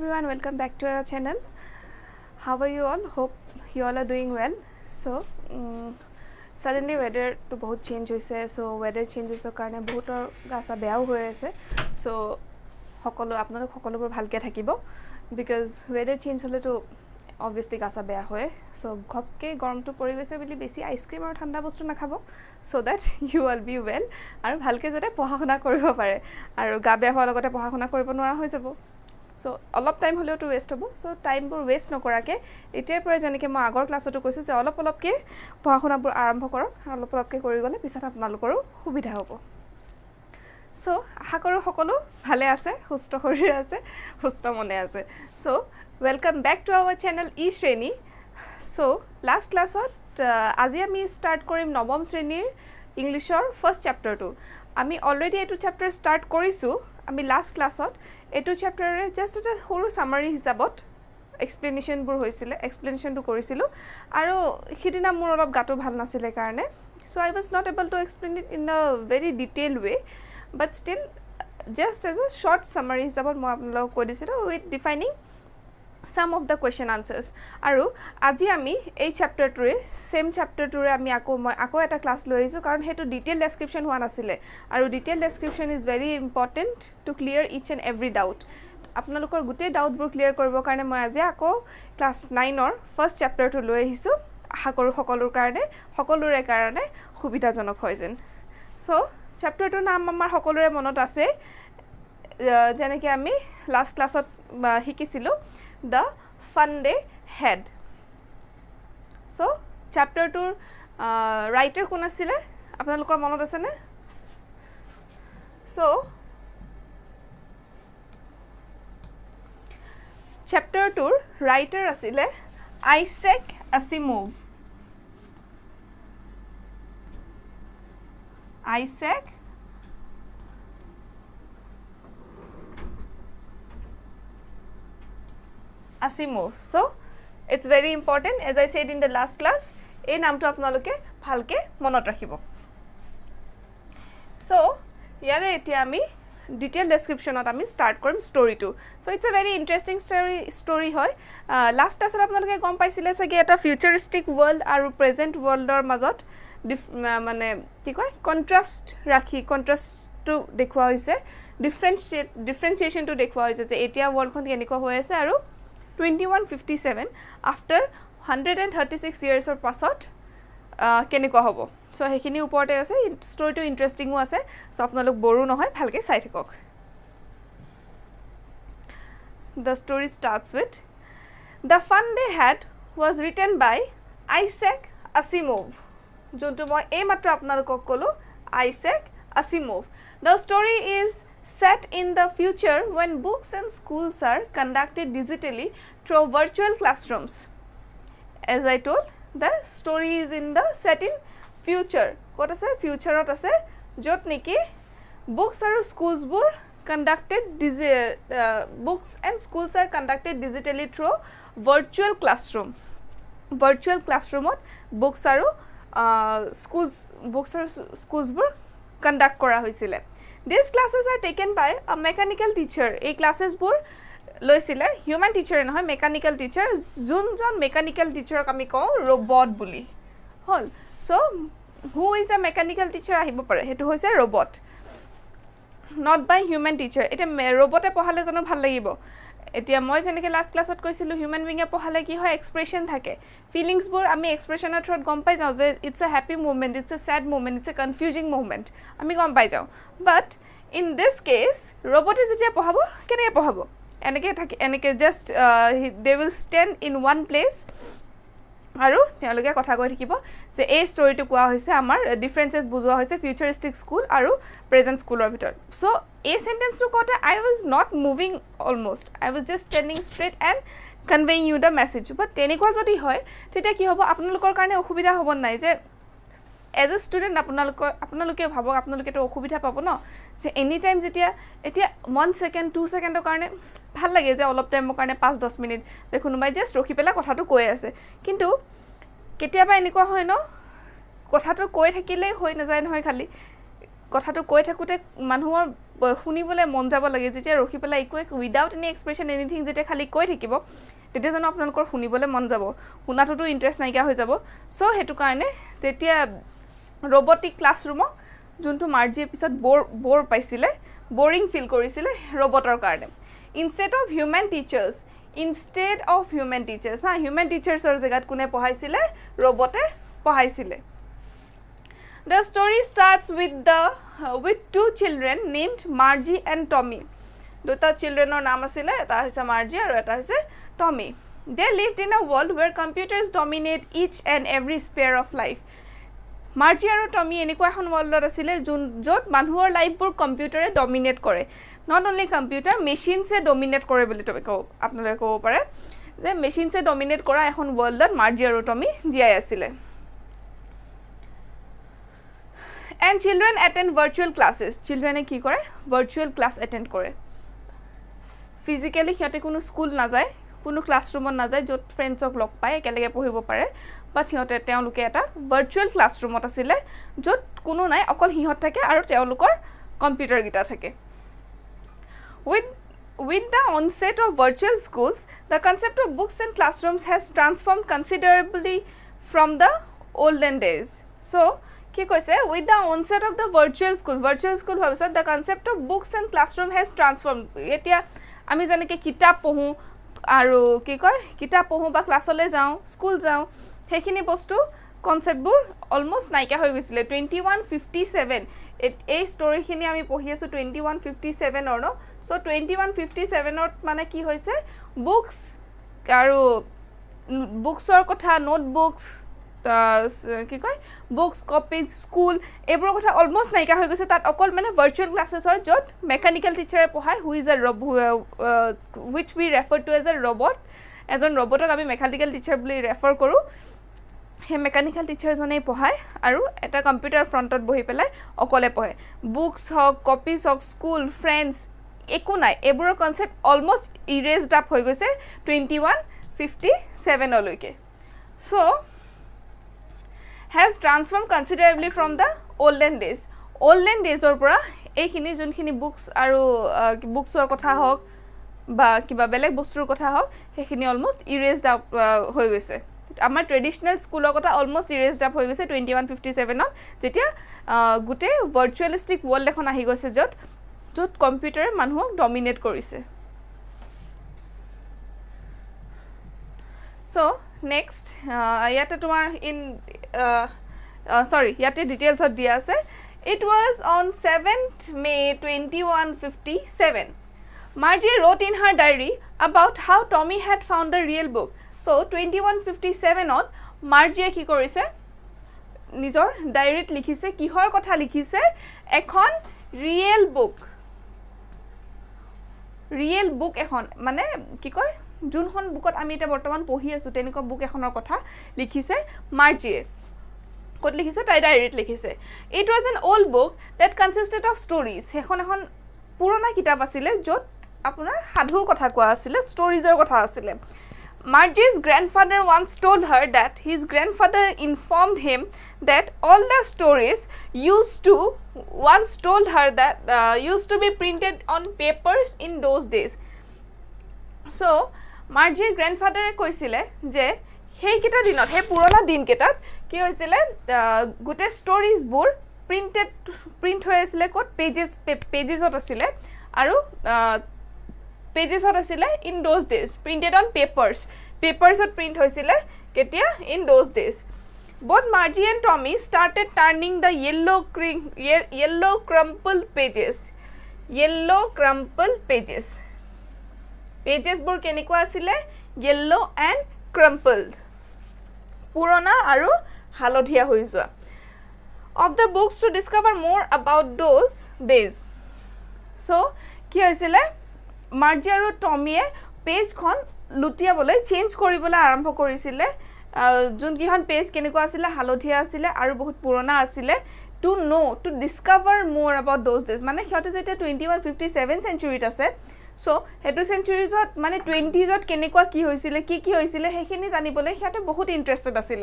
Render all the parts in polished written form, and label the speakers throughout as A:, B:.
A: everyone, welcome back to our channel. How are you all? Hope you all are doing well. So suddenly weather to bahut change hoise, so weather changes karone bahutor gasa beao hoye ase, so hokolo apnalok hokolobor bhalke thakibo because weather change hole to obviously gasa bea hoye, so ghopke gorom to pori goise boli besi ice cream aru thanda bostu na khabo so that you will be well aru bhalke jate pohahona koribo pare aru ga bea hoa logote pohahona koribo nora hoi jabo. So অলপ time হলেও two West হ'ব, so টাইমবোৰ West নকৰাকে এতিয়াৰ পৰা যেনেকৈ মই আগৰ ক্লাছতো কৈছোঁ যে অলপকৈ পঢ়াশুনাবোৰ আৰম্ভ কৰক, অলপকৈ কৰি গ'লে পিছত আপোনালোকৰো সুবিধা হ'ব। সো আশা কৰোঁ সকলো ভালে আছে, সুস্থ শৰীৰ আছে, সুস্থ মনে আছে। So welcome back to our channel eShreni। So last ক্লাছত আজি আমি ষ্টাৰ্ট কৰিম নৱম শ্ৰেণীৰ ইংলিছৰ ফাৰ্ষ্ট চেপ্টাৰটো। আমি অলৰেডি এইটো চেপ্টাৰ ষ্টাৰ্ট কৰিছোঁ। আমি লাষ্ট ক্লাছত এইটো চেপ্টাৰে জাষ্ট এটা সৰু সামাৰি হিচাপত এক্সপ্লেনেশ্যনবোৰ হৈছিলে, এক্সপ্লেনেশ্যনটো কৰিছিলোঁ আৰু সিদিনা মোৰ অলপ গাটো ভাল নাছিলে কাৰণে so I was not able to explain it in a very detailed way, but still just as a short summary হিচাপত মই আপোনালোকক কৈ দিছিলোঁ with defining some of the question answers। আৰু আজি আমি এই চেপ্টাৰটোৰে সেম চেপ্টাৰটোৰে আমি আকৌ এটা ক্লাছ লৈ আহিছোঁ কাৰণ হেতু ডিটেইল ডেসক্ৰিপচন হোৱা নাছিলে আৰু detail description is very important to clear each and every doubt. আপোনালোকৰ গোটেই ডাউটবোৰ ক্লিয়াৰ কৰিবৰ কাৰণে মই আজি আকৌ ক্লাছ 9ৰ ফাৰ্ষ্ট চেপ্টাৰটো লৈ আহিছোঁ। আশা কৰোঁ সকলোৰে কাৰণে সুবিধাজনক হয় যেন। সো চেপ্টাৰটোৰ নাম আমাৰ সকলোৰে মনত আছে, যেনেকৈ আমি লাষ্ট ক্লাছত শিকিছিলোঁ The Fun Day Had। So chapter 2 writer কোন আছিলে আপোনালোকৰ মনত আছে নে? So chapter 2 writer আছিলে Isaac Asimov। Isaac Asimov। So it's very important, as I said in the last class, এই নামটো আপোনালোকে ভালকে মনত ৰাখিব। So ইয়াৰে এতিয়া আমি ডিটেইল ডেসক্ৰিপচনত আমি স্টাৰ্ট কৰিম ষ্টৰীটো। So it's a very interesting story হয়। লাষ্ট ক্লাছত আপোনালোকে গম পাইছিলে চাগে এটা ফিউচাৰিষ্টিক ৱৰ্ল্ড আৰু প্ৰেজেন্ট ৱৰ্ল্ডৰ মাজত মানে কি কয় কন্ট্ৰাষ্টটো দেখুওৱা হৈছে, ডিফাৰেন্সিয়েশনটো দেখুওৱা হৈছে যে এতিয়া ৱৰ্ল্ডখন কেনেকুৱা হৈ আছে আৰু 2157 আফটাৰ 136 ইয়াৰ্ছৰ পাছত কেনেকুৱা হ'ব। সো সেইখিনি ওপৰতে আছে, ষ্টৰীটো ইণ্টাৰেষ্টিঙো আছে, সো আপোনালোক বৰো নহয়, ভালকৈ চাই থাকক। The story starts with The Fun They Had was written by Isaac Asimov। যোনটো মই এইমাত্ৰ আপোনালোকক ক'লো Isaac Asimov। The story is set in the future when books and schools are conducted digitally through virtual classrooms। As I told, the story is in the set in future। What is it? Future ot ase jot niki books and schools are conducted books and schools are conducted digitally through virtual classroom। Virtual classroom ot books and schools bur conduct kora hoisile। These classes are taken by a mechanical teacher। এই ক্লাসেসবোৰ লৈছিলে human teacher নহয়, mechanical teacher. যোনজন mechanical টিচাৰক আমি কওঁ robot বুলি হল। So who is a mechanical teacher আহিব পাৰে, হেতু হৈছে robot, not by human teacher. এটা ৰবটে পঢ়ালে জানো ভাল লাগিব? এতিয়া মই যেনেকৈ লাষ্ট ক্লাছত কৈছিলোঁ হিউম্যান বিঙে পঢ়ালে কি হয়, এক্সপ্ৰেশ্যন থাকে, ফিলিংছবোৰ আমি এক্সপ্ৰেশ্যনৰ থ্ৰুত গম পাই যাওঁ যে it's a happy movement, it's a sad movement, it's a confusing movement, আমি গম পাই যাওঁ। বাট ইন দিছ কেছ ৰবটে যেতিয়া পঢ়াব কেনেকৈ পঢ়াব? এনেকৈ just they will stand in one place আৰু তেওঁলোকে কথা কৈ থাকিব যে এই ষ্টৰীটো কোৱা হৈছে আমাৰ ডিফাৰেঞ্চেছ বুজোৱা হৈছে ফিউচাৰিষ্টিক স্কুল আৰু প্ৰেজেণ্ট স্কুলৰ ভিতৰত। চ' এই চেণ্টেন্সটো কওঁতে I was not moving almost, I was just standing straight and conveying you the message. But তেনেকুৱা যদি হয় তেতিয়া কি হ'ব, আপোনালোকৰ কাৰণে অসুবিধা হ'ব নাই যে এজ এ ষ্টুডেণ্ট আপোনালোকে ভাবক আপোনালোকেতো অসুবিধা পাব ন যে এনি টাইম যেতিয়া এতিয়া 1 ছেকেণ্ড 2 ছেকেণ্ডৰ কাৰণে ভাল লাগে যে অলপ টাইমৰ কাৰণে 5-10 মিনিট যে কোনোবাই জাষ্ট ৰখি পেলাই কথাটো কৈ আছে, কিন্তু কেতিয়াবা এনেকুৱা হয় ন কথাটো কৈ থাকিলেই হৈ নাযায় নহয়, খালি কথাটো কৈ থাকোঁতে মানুহৰ শুনিবলৈ মন যাব লাগে যেতিয়া ৰখি পেলাই একো উইদাউট এনি এক্সপ্ৰেছন এনিথিং যেতিয়া খালি কৈ থাকিব তেতিয়া জানো আপোনালোকৰ শুনিবলৈ মন যাব শুনাটোতো ইণ্টাৰেষ্ট নাইকিয়া হৈ যাব সো হেতু কাৰণে তেতিয়া ৰবটিক ক্লাছৰুমক যোনটো মাৰ্জিয়ে পিছত বৰ পাইছিলে boring feel কৰিছিলে ৰবটৰ কাৰণে instead of human teachers ha human teachers or জাগাত কোনে পঢ়াইছিলে ৰবটে পঢ়াইছিলে The story starts with two children named Margie and Tommy দুটা childrenৰ নাম আছিলে এটা হৈছে মাৰ্জি আৰু এটা হৈছে Tommy They lived in a world where computers dominate each and every sphere of life Marzi আৰু টমি এনেকুৱা এখন ওয়াৰ্ল্ডত আছিলে য'ত মানুহৰ লাইফবোৰ কম্পিউটাৰে ডমিনেট কৰে নট অনলি কম্পিউটাৰ মেচিনছে ডমিনেট কৰে বুলি আপোনালোকে ক'ব পাৰে যে মেচিনছে ডমিনেট কৰা এখন ওয়াৰ্ল্ডত মাৰ্জি আৰু টমি জীয়াই আছিলে And children attend virtual classes children কি কৰে virtual class attend কৰে physically হিয়তে কোনো স্কুল না যায় কোনো ক্লাছৰুমত না যায় য'ত ফ্ৰেণ্ডছক লগ পায় একেলগে পঢ়িব পাৰে বাট হিয়তে তেওঁলোকে এটা ভাৰ্চুৱেল ক্লাছৰুমত আছিলে য'ত কোনো নাই অকল হিয়ত থাকে আৰু তেওঁলোকৰ কম্পিউটাৰ গিটা থাকে With the onset of virtual schools the concept of books and classrooms has transformed considerably from the olden days so কি কৈছে with the onset of the virtual school ভাবিছে the concept of books and classroom has transformed এতিয়া আমি জানেকে কিতাপ পঢ়ো আৰু কি কয় কিতাপ পঢ়ো বা ক্লাছলৈ যাও স্কুল যাও হেখিনি বস্তু কনসেপ্টবোৰ অলমোস্ট নাইকা হৈ গৈছিল 2157 এই ষ্টৰীখিনি আমি পঢ়ি আছো 2157 অৰ ন সো 2157 ত মানে কি হৈছে বুকস আৰু বুকসৰ কথা নোটবুকস কি কয় বুকস কপিজ স্কুল এবোৰ কথা অলমোস্ট নাইকা হৈ গৈছে তাত অকল মানে ভাৰ্চুৱেল ক্লাसेस হয় য'ত মেকানিক্যাল টিচাৰে পঢ়ায় হু ইজ আ which we refer to as a robot এজন ৰবটক আমি মেকানিক্যাল টিচাৰ বুলি ৰেফাৰ কৰো হে মেকানিক্যাল টিচাৰ জনে পঢ়ায় আৰু এটা কম্পিউটাৰ ফ্ৰন্টত বহি পেলাই অকলে পঢ়ে বুকস হক কপিজ হক স্কুল ফ্ৰেণ্ডছ একো নাই এবোৰৰ কনসেপ্ট অলমোস্ট ইৰেজড আপ হৈ গৈছে 2157 লৈকে so has transformed considerably from the olden days or পৰা এইখিনি যোনখিনি বুকস আৰু বুকসৰ কথা হক বা কিবা বেলেগ বস্তুৰ কথা হক হেখিনি অলমোস্ট ইৰেজড আপ হৈ গৈছে আমাৰ ট্ৰেডিশনাল স্কুলৰ কথা অলমোস্ট ইৰেজড আপ হৈ গৈছে 2157 ত যেতিয়া গুটে ভাৰ্চুৱেলিস্টিক ওয়াৰ্ল্ড এখন আহি গৈছে য'ত কম্পিউটাৰে মানুহক ডমিনেট কৰিছে so next yate tomar in yate details of dia ase it was on 7th May 2157 Margie wrote in her diary about how Tommy had found the real book so 2157 ot Margie ki korise nijor diary likhise kihor kotha likhise ekhon real book ekhon mane ki koy যোনখন বুকত আমি এটা বৰ্তমান পঢ়ি আছো তেনেকুৱা book এখনৰ কথা লিখিছে মাৰ্জিয়ে কত লিখিছে তাই ডায়েৰীত লিখিছে it was an old book that কনসিস্টেড of stories এখন পুৰণা কিতাপ আছিল য'ত আপোনাৰ সাধুৰ কথা কোৱা আছিল ষ্টৰীজৰ কথা আছিল Margie's grandfather once told her that his grandfather informed him that all the stories used to be printed on papers in those days so Margie's grandfather কৈছিলে যে সেই কিটা দিনত হে পুৰণা দিন কেটাত কি হৈছিলে গুটে ষ্টৰীজ বোৰ প্ৰিন্ট হৈ আছিল কত পেজেছত আছিল আৰু পেজেছত আছিল in those days printed on papersত প্ৰিন্ট হৈছিল কেতিয়া in those days both Margie and Tommy started turning the yellow crumpled pages pages বোৰ কেনেকুৱা আছিল yellow and crumpled পুৰণা আৰু হালধীয়া হৈ যোৱা of the books to discover more about those days so কি হৈছিল Margie আৰু Tommy পেজখন লুটিয়াবলৈ চেঞ্জ কৰিবলৈ আৰম্ভ কৰিছিল যোন কিখন পেজ কেনেকুৱা আছিল হালধীয়া আছিল আৰু বহুত পুৰণা আছিল to discover more about those days মানে হিয়তে যেটা 2157 centuryত আছে so হেতু centuriesত মানে 20sত কেনেকুৱা কি হৈছিল হেখিনি জানিবলৈ হিয়তে বহুত ইন্টাৰেস্টেড আছিল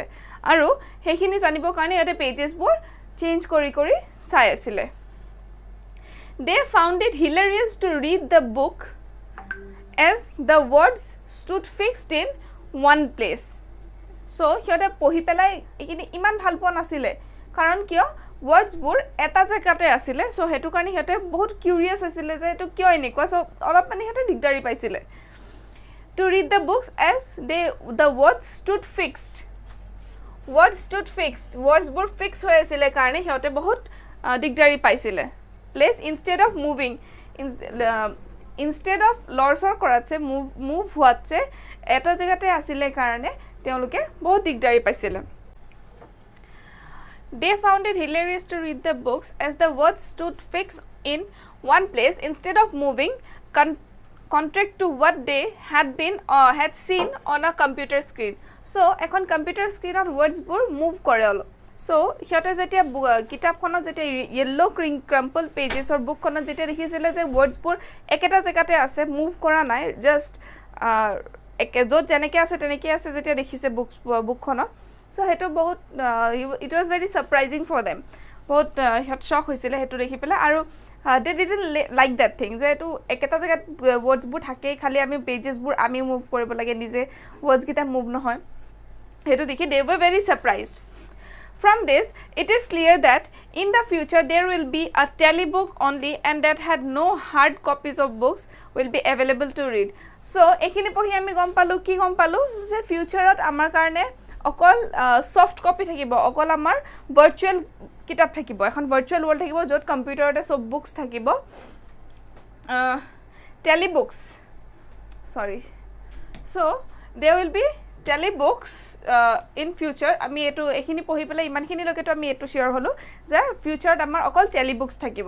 A: আৰু হেখিনি জানিবৰ কাৰণে ইয়াতে পেজেছ বোৰ চেঞ্জ কৰি চাই আছিল they found it hilarious to read the book as the words stood fixed in one place. So সিহঁতে পঢ়ি পেলাই এইখিনি ইমান ভাল পোৱা নাছিলে কাৰণ কিয় wordsবোৰ এটা জায়গাতে আছিলে সো হেতু কাৰণে সিহঁতে বহুত কিউৰিয়াছ আছিল যে এটো কিয় এনেকুৱা সো অলপ মানে সিহঁতে দিগদাৰি পাইছিলে to read the books as the words stood fixed wordsবোৰ ফিক্স হৈ আছিল কাৰণে সিহঁতে বহুত দিগদাৰি পাইছিলে place instead of moving instead of লৰচৰ কৰাতছে মুভ হোৱাতছে এটা জায়গাতে আছিল কাৰণে তেওঁলোকে বহুত দিগদাৰি পাইছিলে They found it hilarious to read the books as the words stood fixed in one place instead of moving contrary to what they had seen on a computer screen. So, এখন computer screen on words bur move কৰে all. So, হিয়তে যেতিয়া কিতাপখনত যেতিয়া yellow crumpled pages or book খনত যেতিয়া দেখিছিলে যে words bur একেটা জায়গাতে আছে move কৰা নাই just যত যেনেকে আছে তেনেকে আছে যেতিয়া দেখিছে book খনত so hetu bahut it was very surprising for them bahut hot shock hoisile hetu dekhi pela aru they didn't like that thing je etu eketa jaga words bu thake khali ami pages bur ami move koribo lage nije words kita move no hoy hetu dekhi they were very surprised from this it is clear that in the future there will be a telebook only and that had no hard copies of books will be available to read so ekhini pohi ami gom palu je future ot amar karone অকল soft copy থাকিব অকল আমাৰ virtual কিতাপ থাকিব এখন virtual world থাকিব যত কম্পিউটাৰতে সব বুকস থাকিব টেলিবুকস সৰি so there will be telebooks in future আমি এটো এখিনি পঢ়ি পেলাই ইমানখিনি লকেটো আমি এটো শিওর হলো যে ফিউচাৰত আমাৰ অকল টেলিবুকস থাকিব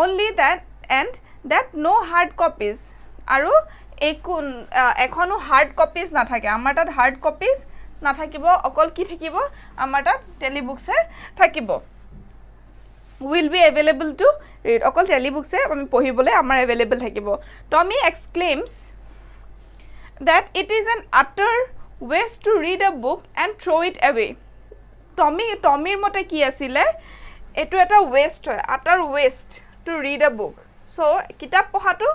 A: only that and that no hard copies আৰু এখনো হাৰ্ড কপিজ নাথাকে আমাৰ তাত হাৰ্ড কপিজ না থাকিব অকল কি থাকিব আমাৰ তাত টেলিবুকসে থাকিব will be available to read অকল টেলিবুকসে আমি পঢ়িবলে আমাৰ available থাকিব Tommy exclaims that it is an utter waste to read a book and throw it away Tommyৰ মতে কি আছিল এটো এটা waste হয় utter waste to read a book so কিতাপ পঢ়াটো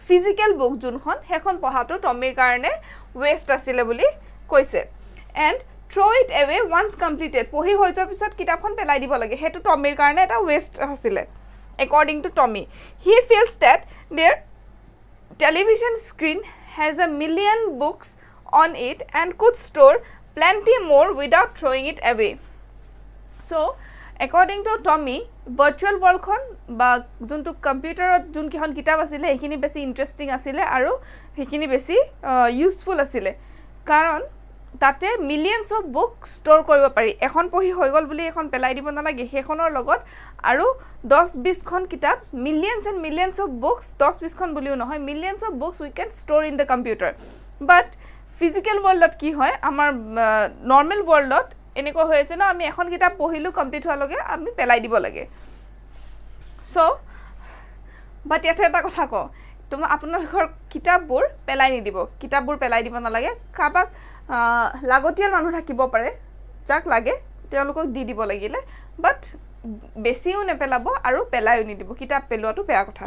A: physical book যোনখন হেখন পঢ়াটো Tommyৰ কাৰণে waste আছিল বুলি কৈছে and throw it away once completed পঢ়ি হৈ যোৱাৰ পিছত কিতাপখন পেলাই দিব লাগে হেতু Tommyৰ কাৰণে এটা waste আছিল according to Tommy he feels that their television screen has a million books on it and could store plenty more without throwing it away so according to Tommy virtual world খন বা যোনটো কম্পিউটাৰত যোন কিখন কিতাপ আছিল হেখিনি বেছি interesting আছিল আৰু হেখিনি বেছি ইউজফুল আছিল কাৰণ তাতে মিলিয়নস অফ বুক স্টোৰ কৰিব পাৰি এখন পঢ়ি হৈ গল বুলি এখন পেলাই দিব নালাগে হেখনৰ লগত আৰু 10-20 খন কিতাপ millions and millions of books 10-20 খন বুলিও নহয় millions of books we can store in the computer but physical ওয়াৰ্ল্ডত কি হয় আমাৰ নৰ্মেল ওয়াৰ্ল্ডত এনেকুৱা হৈ আছে না আমি এখন কিতাপ পঢ়িলো কমপ্লিট হোৱা লগে আমি পেলাই দিব লাগে সো বাট ইয়াতে এটা কথা ক তুমি আপোনালোকৰ কিতাপবোৰ পেলাই নিদিব কিতাপবোৰ পেলাই দিব নালাগে কাবাক লাগতিয়াল মানুহ থাকিব পাৰে যাক লাগে তেওঁলোকক দি দিব লাগিলে বাট বেছিও নেপেলাব আৰু পেলাইও নিদিব কিতাপ পেলোৱাটো বেয়া কথা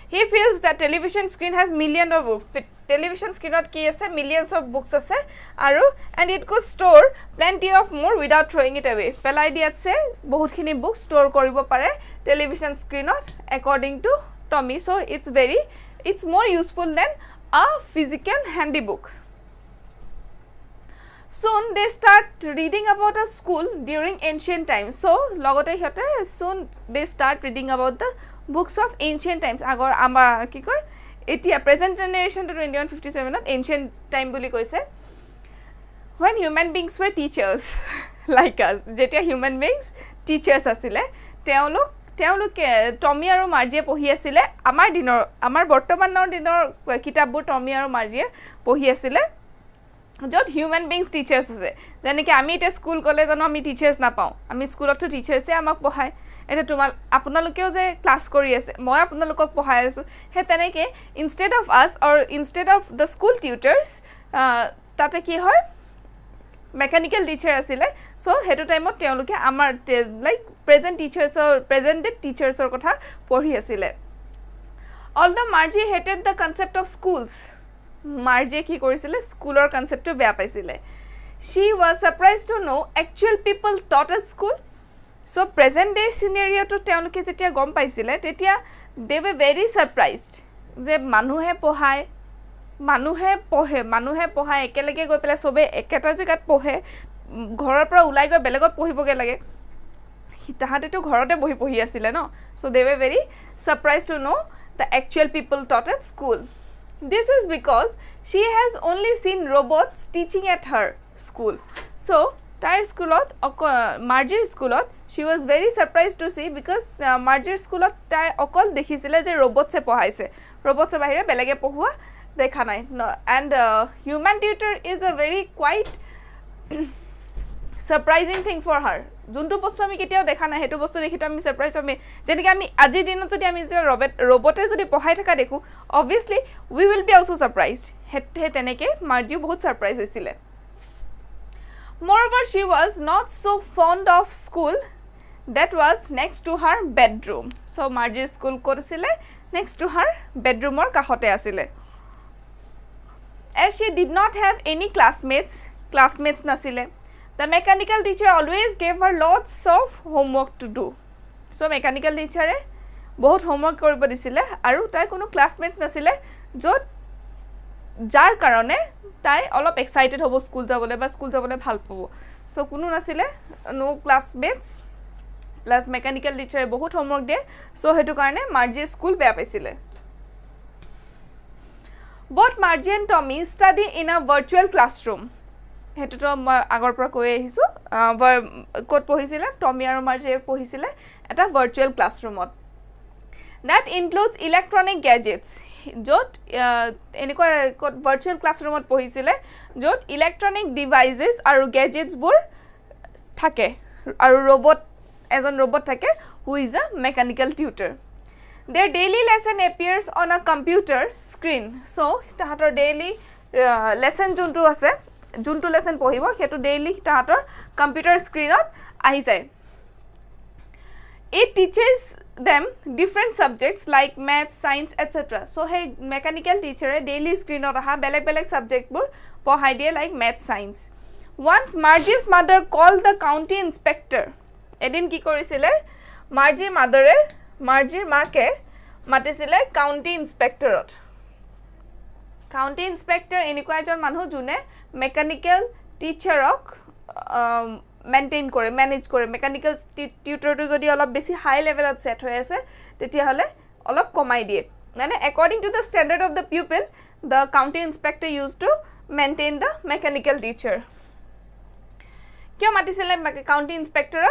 A: He feels that television screen has millions of books. Television screen not ki ase millions of books ase aru and it could store plenty of more without throwing it away. Pelai diat se bahut khini books store koribo pare television screen not according to Tommy. So it's more useful than a physical handy book. Soon they start reading about a school during ancient times. So logote hote soon they start reading about the books of ancient times agor ama ki koy etia present generation to 2157 not ancient time boli koise when human beings were teachers like us jetia human beings teachers asile teoluk Tommy aru Margie pohi asile amar bortomanor dinor kitabur Tommy aru Margie pohi asile jot human beings teachers ase jane ki ami te school kole jano ami teachers na pau ami school of teachers e amak pohai এটা তোমাল আপোনালোকেও যে class কৰি আছে মই আপোনালোকক পঢ়াই আছো হে তেনেকে instead of us or instead of the school tutors তাতে কি হয় মেকানিক্যাল টিচাৰ আছিলে সো হেতু টাইমত তেওঁলোকে আমাৰ লাইক প্ৰেজেন্টেড টিচাৰ্ছৰ কথা পঢ়ি আছিলে although Margie hated the concept of schools Margie কি কৰিছিলে স্কুলৰ কনসেপ্টটো বেয়া পাইছিলে she was surprised to know actual people taught at school so present day scenario to তেওঁলোকে যেতিয়া গম পাইছিলে তেতিয়া they were very surprised যে মানুহে পঢ়ায় একেলগে গৈ পেলাই সবে একেটা জায়গাত পঢ়ে ঘৰৰ পৰা ওলাই গৈ বেলেগত পঢ়িবগে লাগে তাহাঁতেতো ঘৰতে পঢ়ি আছিল ন so they were very surprised to know the actual people taught at school this is because she has only seen robots teaching at her school so তাইৰ স্কুলত মাৰ্জিৰ স্কুলত she was very surprised to see because মাৰ্জিৰ স্কুলত তাই অকল দেখিছিলে যে ৰবটছে পঢ়াইছে ৰবটছৰ বাহিৰে বেলেগে পঢ়ুৱা দেখা নাই and human tutor is a very quite surprising thing for her যোনটো বস্তু আমি কেতিয়াও দেখা নাই হেতু বস্তু দেখিটো আমি সাৰপ্ৰাইজ আমি যেনেকৈ আমি আজিৰ দিনত যদি আমি ৰবটে যদি পঢ়াই থকা দেখো obviously we will be also surprised হেতে তেনেকৈ মাৰ্জিও বহুত সাৰপ্ৰাইজ হৈছিলে moreover she was not so fond of school that was next to her bedroom so মাৰ্জিৰ স্কুল ক'ত আছিলে next to her bedroomৰ কাষতে আছিলে as she did not have any classmates nasile the mechanical teacher always gave her lots of homework to do so mechanical teacher e bahut homework koribo disile aru tai kono classmates nasile jot jar karone tai olop excited hobo school jabole ba school jabole bhal pabo so kono nasile no classmates plus mechanical teacher e bahut homework de so hetu karone marji school beya paisile both Margie and Tommy study in a virtual classroom হেতু তো আগৰ পৰা কৈ আহিছো code পঢ়িছিলে Tommy আৰু মাৰ্জি পঢ়িছিলে এটা virtual ক্লাছৰুমত that includes electronic gadgets যত এনেকুৱা ভাৰ্চুৱেল ক্লাছৰুমত পঢ়িছিলে যত ইলেক্ট্ৰনিক ডিভাইসেস আৰু গ্যাজেটস বোৰ থাকে আৰু এজন ৰবট থাকে who is a mechanical tutor their daily lesson appears on a computer screen so তাহাতৰ daily lesson যোনটো আছে যোনটো লেসন পঢ়িব হেতু ডেইলি তাহাতৰ কম্পিউটাৰ স্ক্ৰিনত আহি যায় it teaches them different subjects like math science etc so hey mechanical teacher daily screenot aha beleg subject bur পঢ়াই দিয়ে like math science once Margie's mother called the county inspector edin ki korisile Margie's মাকে মাতিছিলে county inspectorot county inspector এনেকুৱা এজন মানুহ জুনে mechanical টিচাৰক maintain কৰে manage কৰে মেকানিক্যাল টিউটৰটো যদি অলপ বেছি হাই লেভেলত সেট হৈ আছে তেতিয়া হলে অলপ কমাই দিয়ে মানে according to the standard of the pupil the county inspector used to maintain the mechanical teacher কিয় মাতিছিলে county inspector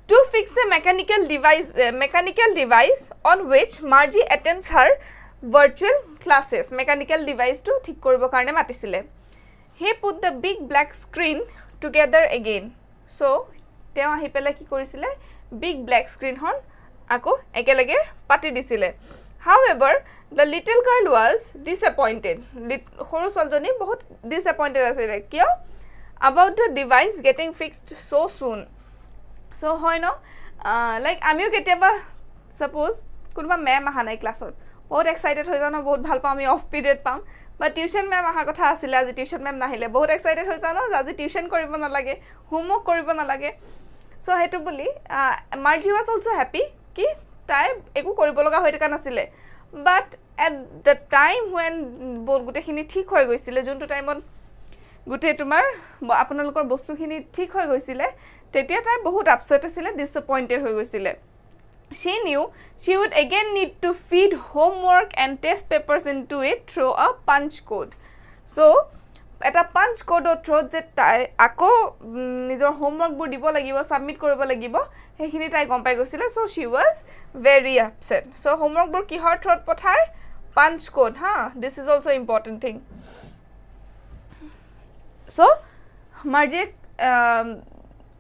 A: to fix the mechanical device on which Margie attends her virtual classes mechanical device to ঠিক কৰিব কাৰণে মাতিছিলে he put the big black screen together again so তেওঁ আহি পেলা কি কৰিছিলে big black screen হন আকো একেলগে পাতি দিছিলে however the little girl was disappointed সৰু ছোৱালীজনী বহুত disappointed আছিল কিয় about the device getting fixed so soon so হয় ন like আমিও কেতিয়াবা suppose কোনোবা মেম আহা নাই ক্লাছত বহুত এক্সাইটেড হৈ যাও বহুত ভাল পাম আমি অফ পিৰিয়ড পাম বা টিউশন মেম আহা কথা আছিল আজি টিউশন মেম নাহিলে বহুত এক্সাইটেড হৈ যাও আজি টিউশন কৰিব নালাগে হোমৱৰ্ক কৰিব নালাগে সো হেতু বুলি মাৰ্জি was also happy কি তাই একো কৰিব লগা হৈ থকা নাছিলে but at the time when গুটেখিনি ঠিক হৈ গৈছিলে যোনটো টাইমত গুটে তোমাৰ আপোনালোকৰ বস্তুখিনি ঠিক হৈ গৈছিলে তেতিয়া তাই বহুত আপসেট আছিল ডিসএপয়েন্টেড হৈ গৈছিলে she knew she would again need to feed homework and test papers into it through a punch code so eta punch code through je tai ako nijor homework bur dibo lagibo submit koribo lagibo hekhini tai gom pai gosile so she was very upset so homework bur ki hot through pothai punch code this is also important thing so Margie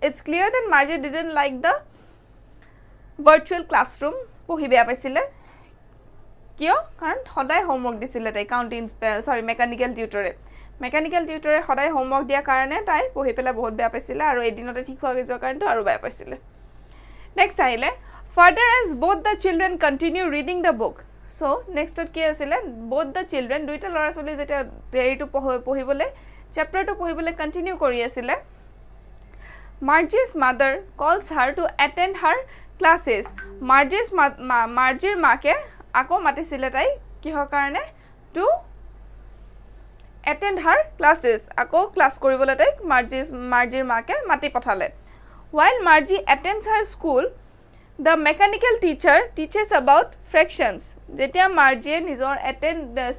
A: it's clear that Margie didn't like the virtual classroom পঢ়ি বেয়া পাইছিলে কিয় কাৰণ সদায় homework দিছিলে তাই mechanical টিউটৰে mechanical টিউটৰে সদায় homework দিয়াৰ কাৰণে তাই পঢ়ি পেলাই বহুত বেয়া পাইছিলে আৰু এদিনতে ঠিক হোৱা যোৱাৰ কাৰণেতো আৰু বেয়া পাইছিলে নেক্সট আহিলে further as both the children continue reading the book so next কি আছিলে both the children দুইটা ল'ৰা ছোৱালী যেটা হেৰিটো পঢ়িবলৈ চেপ্টাৰটো পঢ়িবলৈ কন্টিনিউ কৰি আছিলে Margie's mother calls her to attend her classes Margieৰ মাকে আকৌ মাতিছিলে তাই কিহৰ কাৰণে to attend her classes আকৌ ক্লাছ কৰিবলৈ তাই Margieৰ মাকে মাতি পঠালে while Margie attends her school the mechanical teacher teaches about fractions যেতিয়া Margie নিজৰ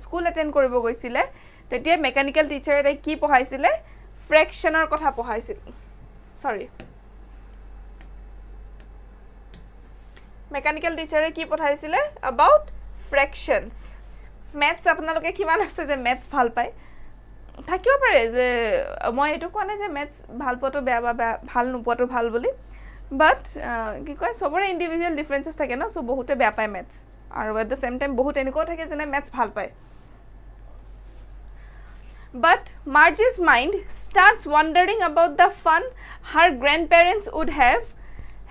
A: স্কুল এটেন্ড কৰিব গৈছিলে তেতিয়া মেকানিক্যাল টিচাৰে তাই কি পঢ়াইছিলে ফ্ৰেকশনৰ কথা পঢ়াইছিল সৰি মেকানিক্যাল টিচাৰে কি পঢ়াইছিলে about fractions maths আপোনালোকে কিমান আছে যে maths ভাল পায় থাকিব পাৰে যে মই এটো কোৱা নাই যে maths ভাল পোৱাটো বেয়া বা ভাল নোপোৱাটো ভাল বুলি but কি কয় সবৰে ইন্ডিভিজুৱেল ডিফাৰেন্সেস থাকে না সো বহুতে বেয়া পায় maths আৰু at the same time বহুত এনেকুৱা থাকে যে maths ভাল পায় but Margie's mind starts wondering about the fun her grandparents would have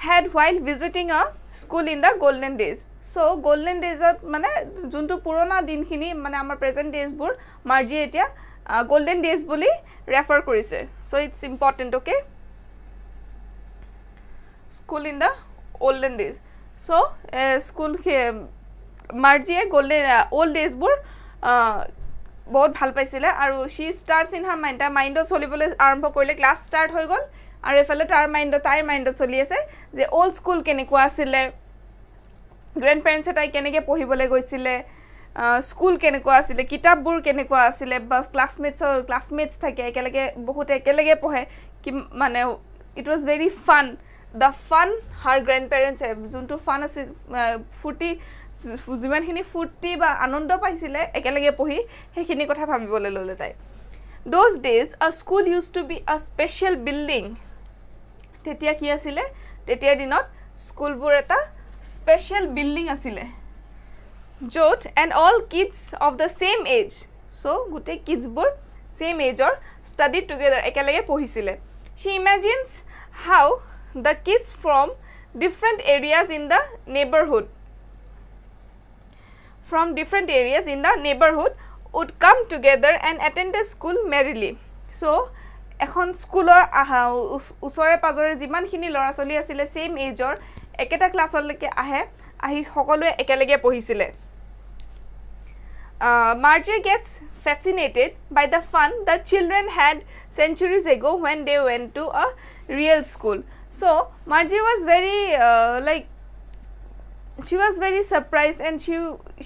A: had while visiting a school in the golden days so golden days মানে যোনটো পুৰণা দিনখিনি মানে আমাৰ প্ৰেজেন্ট ডেজ বোৰ Margie এতিয়া golden days বুলি ৰেফাৰ কৰিছে so it's important okay school in the olden days so school Margie golden old days bur বহুত ভাল পাইছিলে আৰু she starts in her mind মাইন্ডত চলিবলৈ আৰম্ভ কৰিলে ক্লাস স্টাৰ্ট হৈ গল আৰু এফালে তাইৰ মাইন্ডত চলি আছে যে ওল্ড স্কুল কেনেকুৱা আছিল গ্ৰান্ডপেৰেন্টছে তাই কেনেকৈ পঢ়িবলৈ গৈছিলে স্কুল কেনেকুৱা আছিল কিতাপবোৰ কেনেকুৱা আছিল বা ক্লাসমেটস থাকে একেলগে পঢ়ে কি মানে it was very fun the fun her grandparents have যোনটো ফান আছিল ফুটি যিমানখিনি ফুটি বা আনন্দ পাইছিলে একেলগে পঢ়ি সেইখিনি কথা ভাবিবলৈ ললে তাই those days a school used to be a special building তেতিয়া কি আছিল তেতিয়া দিনত স্কুলবোৰ এটা স্পেশাল বিল্ডিং আছিল য'ত and all kids of the same age so গুটে kids বোৰ same age or studied together একেলগে পঢ়িছিলে she imagines how the kids from different areas in the neighborhood would come together and attend the school merrily so এখন স্কুলৰ উছৰে পাজৰে যিমানখিনি ল'ৰা ছোৱালী আছিল সেম এজৰ একেটা ক্লাছলৈকে আহি সকলোৱে একেলগে পঢ়িছিলে Margie gets fascinated by the fun the children had centuries ago when they went to a real school so Margie was very she was very surprised and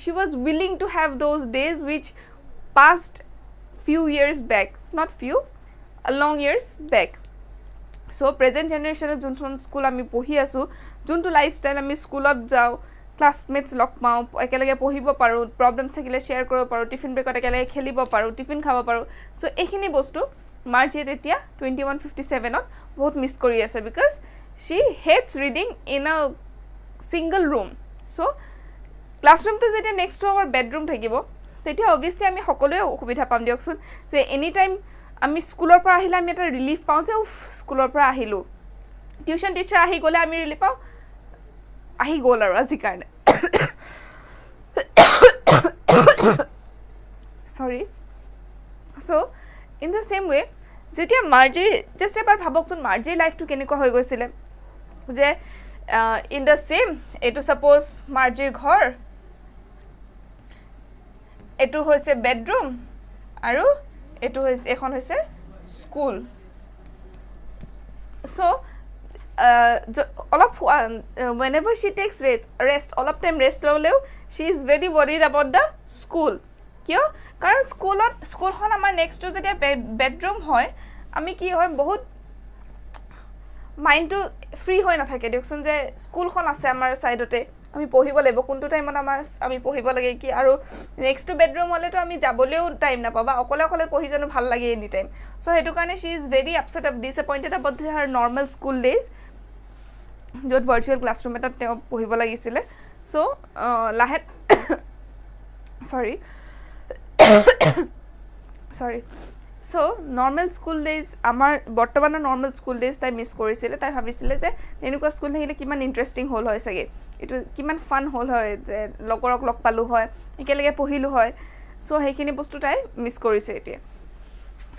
A: she was willing to have those days which passed few years back not few a long years back so present generation যোনখন school আমি পঢ়ি আছো যোনটো lifestyle আমি স্কুলত যাও classmates লগ পাও একেলগে পঢ়িব পাৰো প্ৰবলেমছ থাকিলে শেয়াৰ কৰিব পাৰো টিফিন ব্ৰেকত একেলগে খেলিব পাৰো টিফিন খাব পাৰো সো এইখিনি বস্তু Margie এতিয়া 2157 ত বহুত মিস কৰি আছে because she hates reading in a single room so classroom to যেতিয়া next to our bedroom থাকিব তেতিয়া obviously আমি সকলোৱে অসুবিধা পাম দিয়কচোন যে এনি টাইম আমি স্কুলৰ পৰা আহিলে আমি এটা ৰিলিফ পাওঁ যে স্কুলৰ পৰা আহিলো টিউশন টিচাৰ আহি গলে আমি ৰিলিফ পাওঁ আহি গল আৰু আজি কাৰণে sorry so in the same way যেতিয়া Margie just এবাৰ ভাবকচোন Margie লাইফটো কেনেকুৱা হৈ গৈছিল যে in the same এটো suppose Margieৰ ঘৰ এটো হৈছে bedroom আৰু এটো হৈছে এখন হৈছে school so all of whenever she takes rest all of time rest ললেও she is very worried about the school কিয় কাৰণ স্কুলখন আমাৰ নেক্সট টু যেতিয়া বেডৰুম হয় আমি কি হয় বহুত মাইন্ডটো ফ্ৰী হৈ নাথাকে দেখোন যে স্কুলখন আছে আমাৰ সাইডতে আমি পঢ়িব লাগিব কোনটো টাইমত আমি পঢ়িব লাগে কি আৰু নেক্সট টু বেডৰুম হলে তো আমি যাবলেও টাইম নাপাবা অকলে পঢ়ি জানো ভাল লাগে এনি টাইম সো হেতু কাৰণে she is very upset and disappointed about her normal school days য'ত ভাৰ্চুৱেল ক্লাছৰুম এটা তেওঁ পঢ়িব লাগিছিল so sorry So normal school days আমাৰ বৰ্তমানৰ normal school days তাই মিস কৰিছিল তাই ভাবিছিল যে এনেকুৱা স্কুল থাকিলে কিমান ইন্টাৰেষ্টিং হল হয় সগে এটো কিমান ফান হল হয় যে লগৰক লগ পালো হয় একেলগে পঢ়িলো হয় সো হেখিনি বস্তু তাই মিস কৰিছে এতিয়া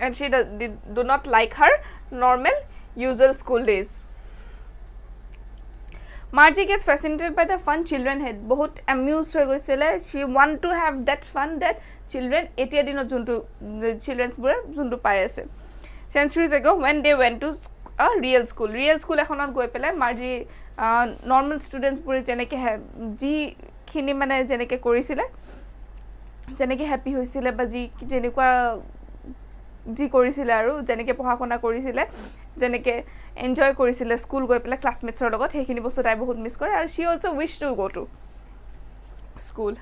A: and she do not like her normal usual school days. Margie gets fascinated by the fun children had bahut amused hoy goisile she want to have that fun that children etia dino juntu children's bure juntu pai ase centuries ago when they went to a real school ekhonot goi pele Margie normal students bure jeneke ji khini mane jeneke korisile jeneke happy hoisile ba ji jenekwa ji কৰিছিল আৰু যেনেকে পঢ়াখনা কৰিছিল যেনেকে enjoy কৰিছিল school গৈ পেলা ক্লাসমেটছৰ লগত হেখিনি বস্তু তাই বহুত মিস কৰে আৰু she also wish to go to school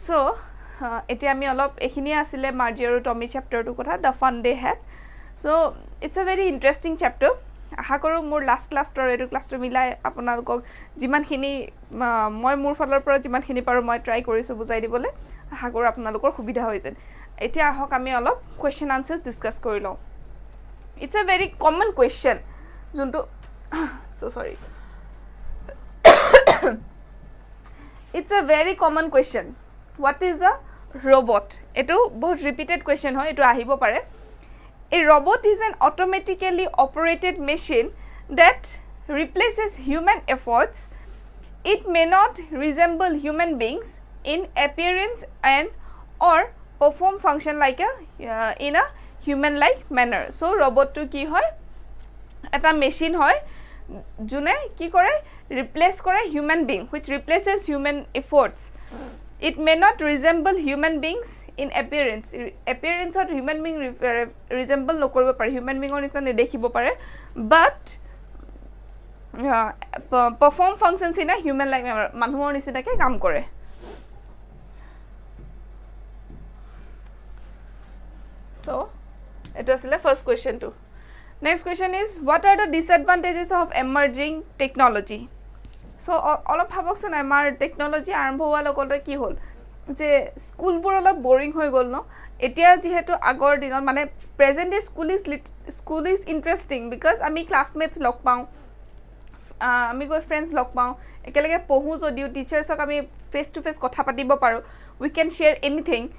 A: so এতিয়া আমি অলপ এখিনি আছিল মাৰ্জি আৰু টমি চ্যাপ্টাৰটো কথা the fun they had so it's a very interesting chapter আশা কৰো মোৰ লাষ্ট ক্লাছৰ এটো ক্লাছটো মিলাই আপোনালোকক যিমানখিনি মই মোৰ ফালৰ পৰা যিমানখিনি পাৰো মই ট্ৰাই কৰিছো বুজাই দিবলৈ আশা কৰো আপোনালোকৰ সুবিধা হৈছে এতিয়া হক আমি অলপ কোৱেশ্চন আনসাৰ্স ডিসকাস কৰি লও it's a very common question junto so sorry it's a very common question what is a robot eto bahut repeated question hoy eto ahibo pare a robot is an automatically operated machine that replaces human efforts it may not resemble human beings in appearance and or perform function like a in a human like manner so robot to ki hoy eta machine hoy june ki kore replace kore human being which replaces human efforts it may not resemble human beings in appearance or human being resemble no koribo pare human being or nisna nedekhibo pare but perform functions in a human like manner manuhor nisina ke kaam kore so it was the first question too next question is what are the disadvantages of emerging technology so all of bhabokson amar technology arambho howa logote ki hol je school bur all boring hoy gol no etia jehetu agor dinot mane present day school is interesting because ami classmates log pau ami go friends log pau ekelege pohu jodio teachers ok ami face to face kotha patibo paro we can share anything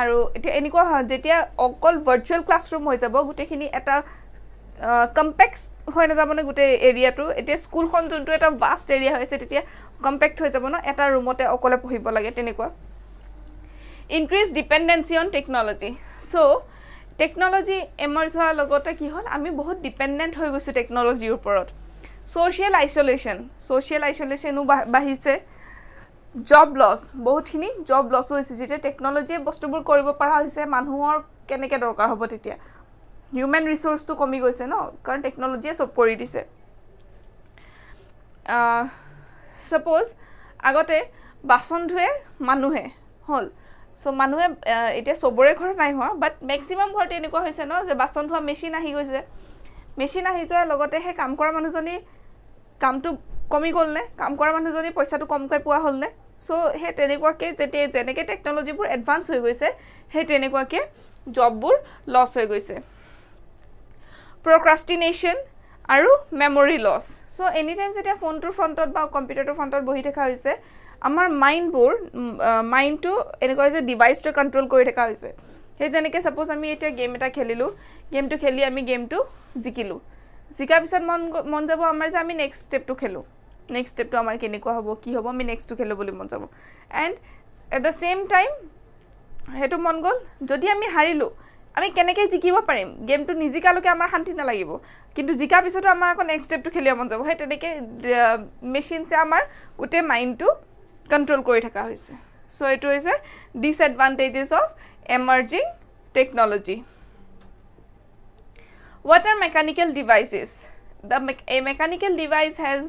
A: আৰু এতিয়া এনেকুৱা যেতিয়া অকল virtual classroom হৈ যাব গুটেখিনি এটা compact হৈ না যাবনে গুটে এৰিয়াটো এতিয়া স্কুলখন যোনটো এটা ভাষ্ট এৰিয়া হৈছে তেতিয়া কম্পেক্ট হৈ যাব ন এটা ৰুমতে অকলে পঢ়িব লাগে তেনেকুৱা increase dependency on technology so technology emerge হোৱাৰ লগতে কি হ'ল আমি বহুত ডিপেন্ডেন্ট হৈ গৈছো টেকনলজিৰ ওপৰত সোশ্যাল আইসোলেশনো বাঢ়িছে job loss বহুত খিনি job loss হৈছে যেতে টেকনলজি বস্তুবোৰ কৰিব পৰা হৈছে মানুহৰ কেনেকে দৰকাৰ হ'ব তেতিয়া হিউম্যান ৰিসোৰ্স তো কমি গৈছে ন কাৰণ টেকনলজিয়ে সব কৰি দিছে সাপোজ আগতে বাসন ধুৱে মানুহে হল সো মানুহে এটা সবৰে ঘৰ নাই হোৱা বাট ম্যাক্সিমাম ঘৰতে এনেকুৱা হৈছে ন যে বাসন ধোৱা মেচিন আহি গৈছে মেচিন আহি যোৱাৰ লগতে হে কাম কৰা মানুহজনী কামটো কমি গল নে কাম কৰা মানুহজনী পইচাটো কমকৈ পোৱা হল নে সো হে তেনেকুৱাকে যেতে জেনেকে টেকনলজিবোৰ এডভান্স হৈ গৈছে হে তেনেকুৱাকে জববোৰ লস হৈ গৈছে procrastination আৰু memory loss so anytime যেতিয়া ফোনটোৰ ফ্ৰন্টত বা কম্পিউটাৰটোৰ ফ্ৰন্টত বহি থকা হৈছে আমাৰ মাইন্ড to এনেকুৱা যে ডিভাইসটো কন্ট্ৰোল কৰি থকা হৈছে হে যেনেকে সাপোজ আমি এটা গেম এটা খেলিলো গেমটো খেলি আমি গেমটো জিকিলো জিকা পিছত মন যাব আমাৰ যে আমি নেক্সট স্টেপটো খেলো নেক্সট স্টেপটো আমাৰ কেনেকুৱা হ'ব কি হ'ব আমি নেক্সটটো খেলো বুলি মন যাব and at the same time হেতু মন গল যদি আমি হাৰিলো আমি কেনেকৈ জিকিব পাৰিম গেমটো নিজিকালৈকে আমাৰ শান্তি নালাগিব কিন্তু জিকা পিছতো আমাৰ আকৌ নেক্সট স্টেপটো খেলিব মন যাব হে তেনেকৈ মেচিনছে আমাৰ গোটে মাইন্ডটো কন্ট্ৰোল কৰি থকা হৈছে সো এটো হৈছে ডিসএডভান্টেজেস of emerging technology what are mechanical devices a mechanical device has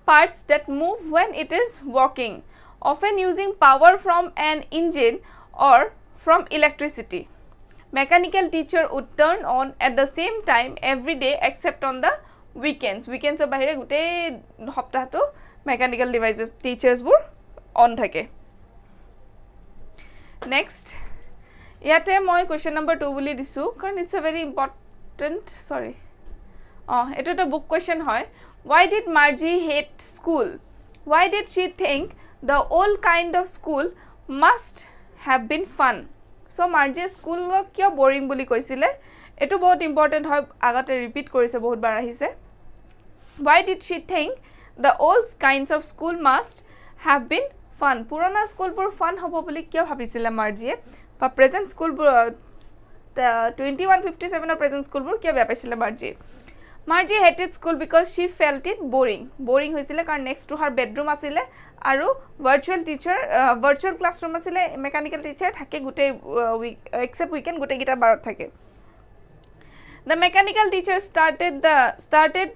A: parts that move when it is working often using power from an engine or from electricity mechanical teacher would turn on at the same time every day except on the weekends bahire gute hoptato mechanical devices teachers bur on thake next ইয়াতে মই question number 2 বুলি দিছো কাৰণ it's a very important এটা এটা book question হয় why did Margie hate school why did she think the old kind of school must have been fun so Margie school কিয় boring বুলি কৈছিলে এটো বহুত important হয় আগতে ৰিপিট কৰিছে বহুত বাৰ আহিছে why did she think the old kinds of school must have been fun পুৰণা স্কুলবোৰ ফান হ'ব বুলি কিয় ভাবিছিলে মাৰ্জিয়ে বা প্ৰেজেন্ট স্কুলবোৰ 2157 ৰ প্ৰেজেন্ট স্কুলবোৰ কিয় বেয়া পাইছিলে Marzi hated school because she felt it boring হৈছিলে কাৰণ next to her bedroom আছিলে আৰু virtual classroom আছিলে mechanical teacher থাকে গুটে except weekend গুটে গিটা বাৰত থাকে the mechanical teacher started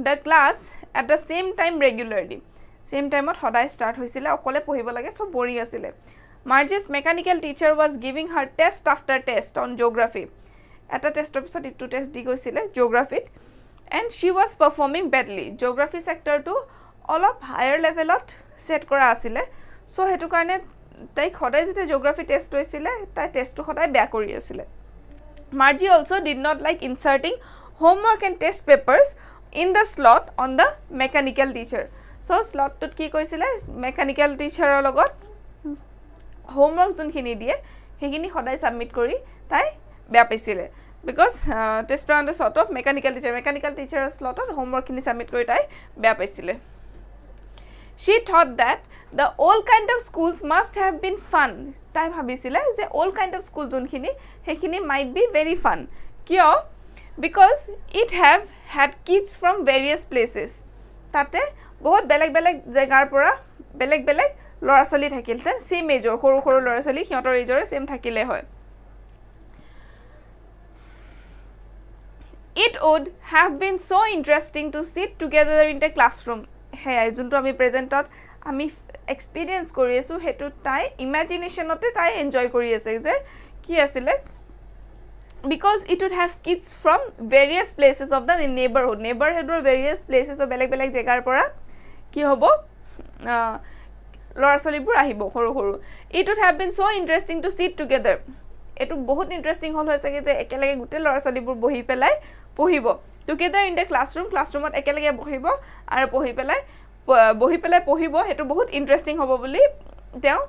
A: the class at the same time regularly same time ot hoday start hoisile okole pohibo lage so boring asile Margie's mechanical teacher was giving her test after test on geography at a test episode to test di goisile geography and she was performing badly geography sector to all of higher level ot set kora asile so hetu karone tai hoday jete geography test hoisile tai test to hoday beya kori asile Margie also did not like inserting homework and test papers in the slot on the mechanical teacher so slot tot ki koisile mechanical teacher er logot homework jun khini die hegini hoday submit kori tai beya paisile because test paper on the slot of mechanical teacher slot or homework khini submit kori tai beya paisile she thought that the old kind of schools must have been fun tai bhabisile je old kind of school jun khini hekini might be very fun kyo because it have had kids from various places tate বহুত বেলেগ বেলেগ জায়গাৰ পৰা বেলেগ বেলেগ লৰা চলি থাকিলতে same এজৰ সৰু সৰু লৰা চলি হিয়তৰ এজৰ সেম থাকিলে হয় it would have been so interesting to sit together in the classroom হে যোনটো আমি প্ৰেজেন্টত আমি এক্সপেৰিয়েন্স কৰি আছো হেতু তাই ইমাজিনেশনতে তাই এনজয় কৰি আছে যে কি আছিল because it would have kids from various places of the neighborhood or various places of beleg beleg jagar pora ki hobo lora solibur ahibo horu horu it would have been so interesting to sit together etu bahut interesting hol hoyse je ekelage gute lora solibur bohi pelai pohibo together in the classroom ot ekelage bohibo ar bohi pelai pohibo hetu bahut interesting hobo boli teo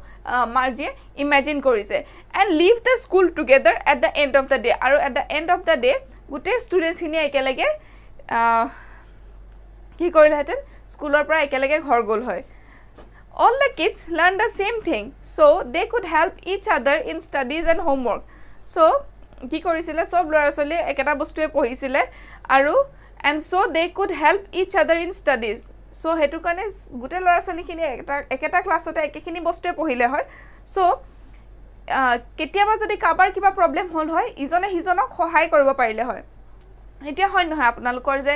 A: Margie imagine korise and leave the school together at the end of the day aru at the end of the day gute students hini ekelage ki korile heten schooler pora ekelage ghor gol hoy all the kids learned the same thing so they could help each other in studies and homework so ki korisile sob lora sole eketa bostue pohisile aru and so they could help each other in studies so hetu kane gute lora soli khini eketa class ote ekখিনি বস্তুৱে পঢ়িলে হয় so কেতিয়াবা যদি কাবাৰ কিবা problem হল হয় ইজনে হিজনক সহায় কৰিব পাৰিলে হয় এতিয়া হয় নহয় আপোনালোকৰ যে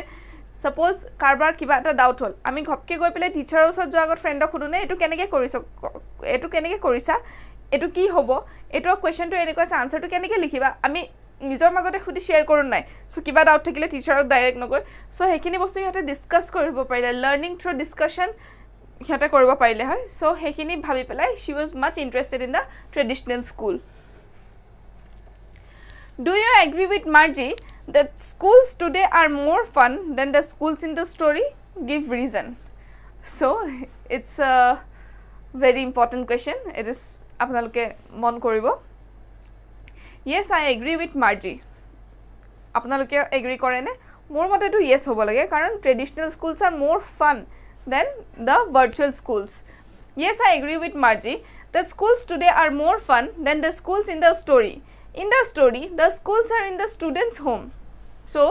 A: suppose কাৰবাৰ কিবা এটা ডাউট হল আমি ঘপকে গৈ পেলে টিচাৰৰ ওচৰত যোৱা আগত ফ্ৰেণ্ডক খুদুনে এটো কেনেকে কৰিছা এটো কি হ'ব এটো কোৱেশ্চনটো এনেকৈ আছে আনসাৰটো কেনেকে লিখিবা আমি নিজৰ মাজতে খুদি শেয়াৰ কৰন নাই সো কিবা ডাউট থাকিলে টিচাৰক ডাইৰেক্ট নগৈ সো হেখিনি বস্তু ইহতে ডিসকাস কৰিব পাৰিলে লাৰ্নিং থ্ৰু ডিসকাশন ইহতে কৰিব পাৰিলে হয় সো হেখিনি ভাবি পেলাই she was much interested in the traditional school do you agree with Margie that schools today are more fun than the schools in the story give reason so it's a very important question it is আপোনালোকে মন কৰিব Yes, I agree with Margie. আপোনালোকে agree কৰে নে মোৰ মতে তো yes হ'ব লাগে কাৰণ traditional schools are more fun than the virtual schools. Yes, I agree with Margie. The schools today are more fun than the schools in the story. In the story, the schools are in the student's home. So,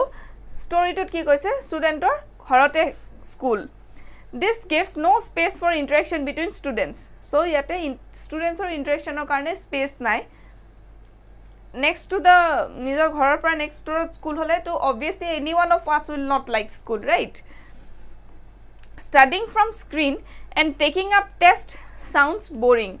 A: story tot ki koise studentor ঘৰতে school. This gives no space for interaction between students. So, yate students or interaction or karne space নাই. Next to the নিজৰ ঘৰৰ পৰা next to school হলে to obviously any one of us will not like school right studying from screen and taking up test sounds boring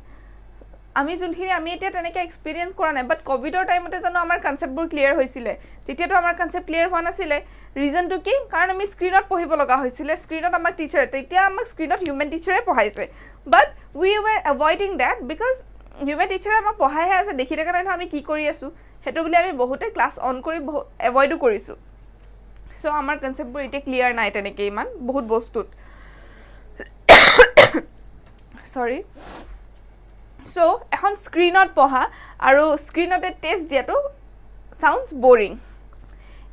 A: আমি যোনখিনি আমি এটা তেনেকে এক্সপেৰিয়েন্স কৰা নাই বাট কোভিডৰ টাইমতে জানো আমাৰ কনসেপ্টবোৰ ক্লিয়াৰ হৈছিলে তেতিয়াটো আমাৰ কনসেপ্ট ক্লিয়াৰ হোৱা নাছিলে ৰিজনটো কি কাৰণ আমি স্ক্ৰিনত পঢ়িব লগা হৈছিলে স্ক্ৰিনত আমাৰ টিচাৰ তেতিয়া আমাক স্ক্ৰিনত হিউম্যান টিচাৰে পঢ়াইছে but we were avoiding that because human টিচাৰে আমাক পঢ়াইহে আছে দেখি থকা নাই নহয় আমি কি কৰি আছোঁ সেইটো বুলি আমি বহুতে ক্লাছ অন কৰি এভইডো কৰিছোঁ চ' আমাৰ কনচেপ্টবোৰ এতিয়া ক্লিয়াৰ নাই তেনেকৈ ইমান বহুত বস্তুত সৰি চ' এখন স্ক্ৰীনত পঢ়া আৰু স্ক্ৰীনতে টেষ্ট দিয়াটো sounds boring.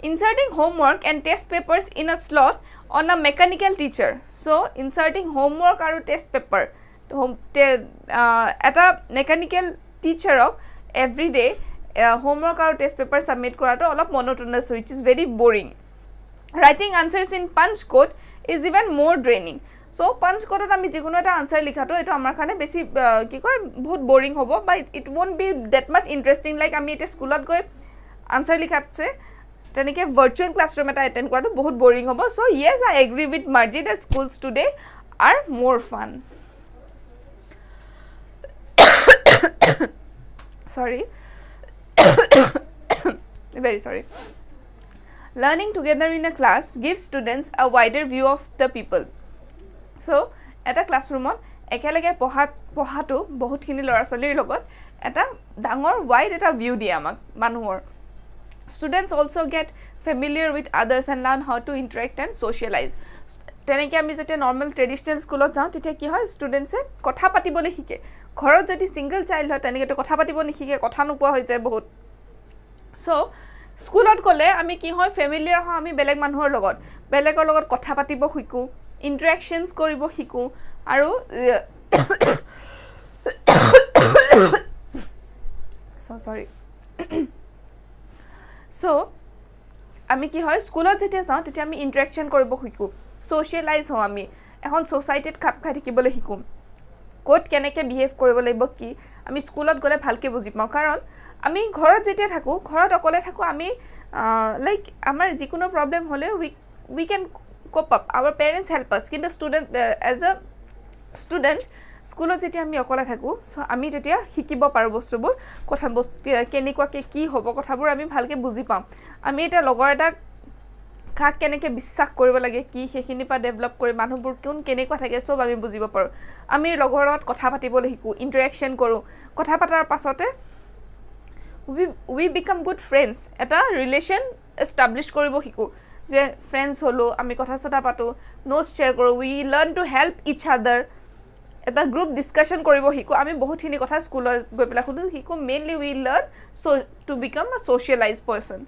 A: Inserting homework and test papers in a slot on a mechanical teacher. So, inserting homework and test paper. At a mechanical teacher every day homework and test paper submit কৰাটো অলপ monotonous which is very boring. Writing answers in punch code is even more draining. So, punch code আমি যিকোনো এটা answer লিখাটো এটো আমাৰ কাৰণে বেছি কি কয় বহুত boring হ'ব but it won't be that much interesting like আমি এটা স্কুলত গৈ answer likhatse tenike virtual classroom eta attend koratu bahut boring hobo so yes I agree with Marji that schools today are more fun sorry very sorry learning together in a class gives students a wider view of the people so eta classroom ekelege pohatu bahut khini lora solir logot eta dangor wide eta view dia amak manuhor students also get familiar with others and learn how to interact and socialize teneke ami jete normal traditional school ot jao tetia ki hoy students e kotha patibole hike ghorot jodi single child hoy teneke to kotha patibo nihike kotha nupua hoy jay bahut so school ot gole ami ki hoy familiar ho ami beleg manuhor logot belegor logot kotha patibo hiku interactions koribo hiku aru so sorry so আমি কি হয় স্কুলত যেতিয়া যাও তেতিয়া আমি ইন্টাৰেকশন কৰিব শিকো সোশ্যালাইজ হও আমি এখন সোসাইটিত খাপ খাই থাকিবলৈ শিকো কোড কেনেকে বিহেভ কৰিব লাগিব কি আমি স্কুলত গলে ভালকে বুজি পাও কাৰণ আমি ঘৰত যেতিয়া থাকো ঘৰত অকলে থাকো আমি লাইক আমাৰ যিকোনো প্ৰবলেম হলে we can cope up our parents help us কিন্তু স্টুডেন্ট as a student স্কুলত যেতিয়া আমি অকলে থাকো সো আমি তেতিয়া শিকিব পাৰো বস্তুবোৰ কথা কেনেকুৱাকে কি হ'ব কথাবোৰ আমি ভালকে বুজি পাম আমি এটা লগৰ এটা কাক কেনেকে বিশ্বাস কৰিব লাগে কি হেখিনি পা ডেভেলপ কৰি মানুহবোৰ কোন কেনেকুৱা থাকে সব আমি বুজিব পাৰো আমি লগৰ লগত কথা পাতিবলৈ শিকো ইন্টাৰেকশন কৰো কথা পাতাৰ পাছতে we become good friends এটা ৰিলেশন এস্টাবলিশ কৰিব শিকো যে ফ্ৰেন্ডস হলো আমি কথা সটা পাতো নোটস শেয়াৰ কৰো we learn to help each other এটা গ্ৰুপ ডিসকাশন কৰিব শিকো আমি বহুতখিনি কথা স্কুলত গৈ পেলা খুদু শিকো mainly we learn so to become a socialized person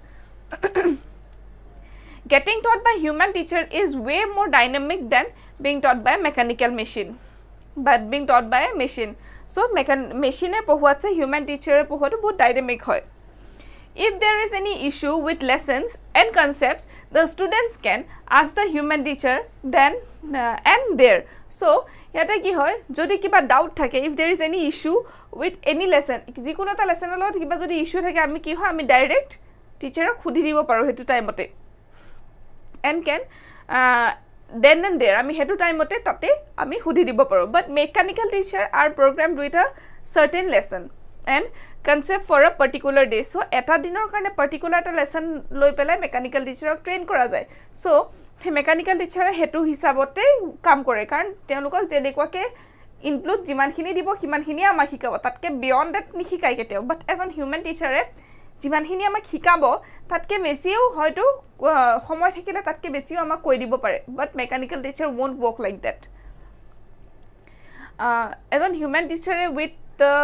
A: getting taught by human teacher is way more dynamic than being taught by a mechanical machine but being taught by a machine so machine পঢ়ুৱাতছে human teacher পঢ়ুৱাটো বহুত dynamic হয় if there is any issue with lessons and concepts the students can ask the human teacher then and there so yata ki hoy jodi kiba doubt thake if there is any issue with any lesson jikono ta lesson lot kiba jodi issue thake ami ki hoy ami direct teacher khudi dibo paro hetu time ote and can then and there ami hetu time ote tate ami khudi dibo paro but mechanical teacher are programmed with a certain lesson and concept for a particular day so eta dinor karone particular ta lesson loi pelai mechanical teacher ok train kora jay so he mechanical teacher hetu hisabote kam kore karon teolukok je dekwaके include jimankhini dibo kimankhini ama hikabo tatke beyond that nihikai keteo but as an human teacher jimankhini ama hikabo tatke besiu hoyto সময় থাকিলে tatke besiu ama koi dibo pare but mechanical teacher won't work like that as an human teacher with the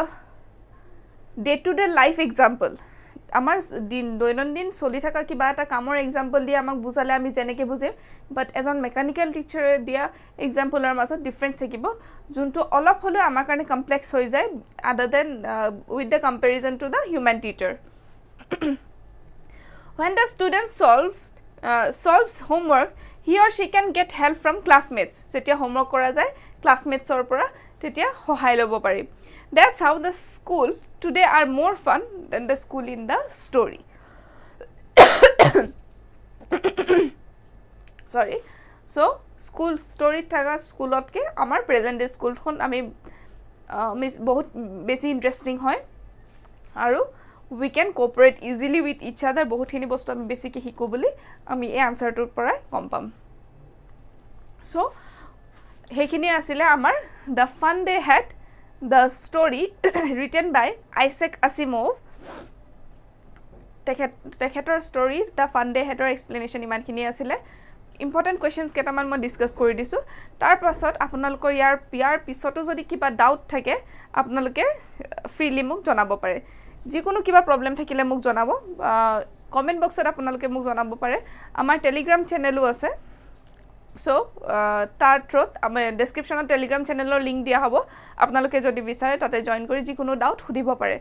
A: day to day life example amar din doinondin soli thaka kiba eta kamor example dia amak bujale ami jeneke bujim but as a mechanical teacher dia example ar maso difference থাকিবো junto olop holo amar karone complex hoy jay other than with the comparison to the human teacher when the student solves homework he or she can get help from classmates jetia homework kora jay classmates or pora tetia hohai lobo pari that's how the school today are more fun than the school in the story sorry so school story thaga school otke amar present day school khon ami bahut besi interesting hoy aru we can cooperate easily with each other bahut hini bostu ami besi ki hiku boli ami ei answer tur pora kom pam so hekhini asile amar the fun they had the story written by Isaac Asimov তেখেতৰ story the fun they হেডৰ explanation ইমানখিনি আছিলে important questions কেইটামান মই discuss কৰি দিছোঁ তাৰ পাছত আপোনালোকৰ ইয়াৰ পিছতো যদি কিবা ডাউট থাকে আপোনালোকে ফ্ৰীলি মোক জনাব পাৰে যিকোনো কিবা প্ৰব্লেম থাকিলে মোক জনাব কমেণ্ট বক্সত আপোনালোকে মোক জনাব পাৰে আমাৰ টেলিগ্ৰাম চেনেলো আছে চ' তাৰ থ্ৰুত আমাৰ ডেছক্ৰিপশ্যনত টেলিগ্ৰাম চেনেলৰ লিংক দিয়া হ'ব আপোনালোকে যদি বিচাৰে তাতে জইন কৰি যিকোনো ডাউট সুধিব পাৰে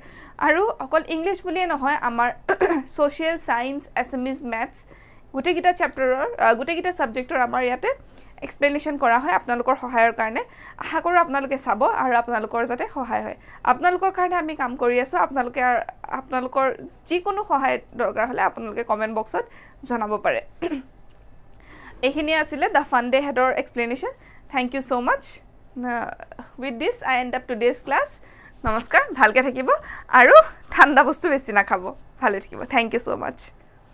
A: আৰু অকল ইংলিছ বুলিয়ে নহয় আমাৰ ছ'চিয়েল ছায়েন্স এছএমিজ মেথছ গোটেইকেইটা চেপ্টাৰৰ গোটেইকেইটা ছাবজেক্টৰ আমাৰ ইয়াতে এক্সপ্লেনেশ্যন কৰা হয় আপোনালোকৰ সহায়ৰ কাৰণে আশা কৰোঁ আপোনালোকে চাব আৰু আপোনালোকৰ যাতে সহায় হয় আপোনালোকৰ কাৰণে আমি কাম কৰি আছোঁ আপোনালোকৰ যিকোনো সহায় দৰকাৰ হ'লে আপোনালোকে কমেণ্ট বক্সত জনাব পাৰে এইখিনি আছিলে দ্য ফান ডে হেডৰ explanation thank you so' much with this I end up today's class নমস্কাৰ ভালকৈ থাকিব আৰু ঠাণ্ডা বস্তু বেছি নাখাব ভালে থাকিব থেংক ইউ ছ' মাছ